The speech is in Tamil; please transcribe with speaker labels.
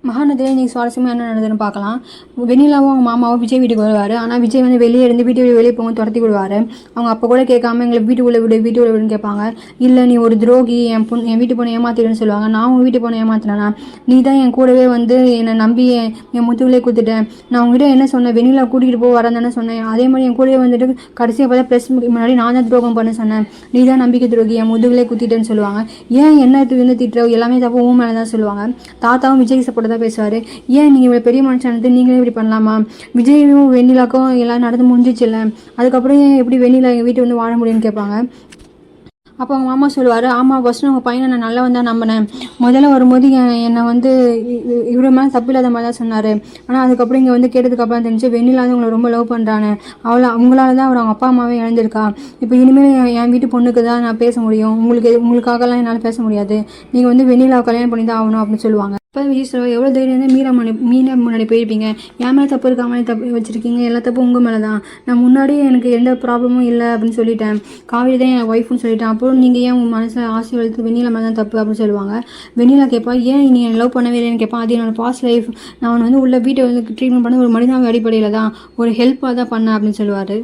Speaker 1: மகாநதியில் இன்றைக்கி சுவாரஸ்யமாக என்ன நடந்ததுன்னு பார்க்கலாம். வெண்ணிலாவும் அவங்க மாமாவும் விஜய் வீட்டுக்கு வருவார். ஆனால் விஜய் வந்து வெளியே இருந்து வெளியே போங்க துரத்தி விடுவார். அவங்க அப்போ கூட கேட்காம எங்களை வீட்டுக்குள்ளே விடுன்னு கேட்பாங்க. இல்லை நீ ஒரு துரோகி, என் வீட்டு பொண்ணை ஏமாத்திடுன்னு சொல்லுவாங்க. நான் உங்கள் வீட்டு பொண்ணை ஏமாத்தினேன்னா நீ தான் என் கூடவே வந்து என்னை நம்பி என் முத்துவிலே குத்துட்டேன். நான் உங்ககிட்ட என்ன சொன்னேன், வெண்ணிலா கூட்டிகிட்டு போக வரேன் தானே சொன்னேன். அதே மாதிரி என் கூடவே வந்துட்டு கடைசியாக பார்த்தா ப்ரெஸ் முன்னாடி நான் தான் துரோகம் பண்ண சொன்னேன். நீ தான் நம்பிக்கை துரோகி, என் முதுகிலே குத்திட்டேன்னு சொல்லுவாங்க. ஏன் என்ன வந்து திட்டுற, எல்லாமே தப்பு ஊ மேலே தான் சொல்லுவாங்க. தாத்தாவும் விஜய் சப்போர்ட் தான் பேசுவார். ஏன் நீங்கள் இவ்வளோ பெரிய மனுஷன் நீங்களே இப்படி பண்ணலாமா, விஜயும் வெண்ணிலாக்கும் எல்லாம் நடந்து முடிஞ்சிச்சுல்ல, அதுக்கப்புறம் எப்படி வெண்ணிலா எங்கள் வீட்டு வந்து வாழ முடியும்னு கேட்பாங்க. அப்போ அவங்க மாமா சொல்லுவார், ஆமாம் ஃபஸ்ட்டு உங்கள் பையனை நான் நல்லவன் தான் நம்பினேன். முதல்ல வரும்போது என்னை வந்து இவ்வளோ மேலே தப்பு இல்லாத மாதிரி தான் சொன்னார். ஆனால் அதுக்கப்புறம் இங்கே வந்து கேட்டதுக்கப்புறம் தெரிஞ்சு வெண்ணிலா வந்து உங்களை ரொம்ப லவ் பண்ணுறானு, அவங்களால தான் அவர் அவங்க அப்பா அம்மாவே இழந்திருக்கா. இப்போ இனிமேல் என் வீட்டு பொண்ணுக்கு தான் நான் பேச முடியும், உங்களுக்காகலாம் என்னால் பேச முடியாது, நீங்கள் வந்து வெண்ணிலாவை கல்யாணம் பண்ணி தான் ஆகணும் அப்படின்னு சொல்லுவாங்க. இப்போ விஜய் சொல்லுவார், எவ்வளோ தைரியம் தான் மீனா முன்னாடி போயிருப்பீங்க, என் மேலே தப்பு இருக்க மாதிரி தப்பு வச்சுருக்கீங்க, எல்லா தப்பும் உங்கள் மேலே தான், நான் முன்னாடியே எனக்கு எந்த ப்ராப்ளமும் இல்லை அப்படின்னு சொல்லிட்டேன், காவேரி தான் என் ஒய்ஃப்னு சொல்லிட்டேன், அப்புறம் நீங்கள் ஏன் உங்கள் மனசில் ஆசை வளர்த்து வெண்ணிலா மேலே தான் தப்பு அப்படின்னு சொல்லுவாங்க. வெண்ணிலா கேட்பா, ஏன் நீ என் லவ் பண்ணவே இல்லைன்னு கேட்பான். அது என்னோட பாஸ்ட் லைஃப், நான் வந்து உள்ள வீட்டை வந்து ட்ரீட்மெண்ட் பண்ண ஒரு மனிதாவை அடிப்படையில் தான் ஒரு ஹெல்ப்பாக தான் பண்ணேன் அப்படின்னு சொல்லுவார்.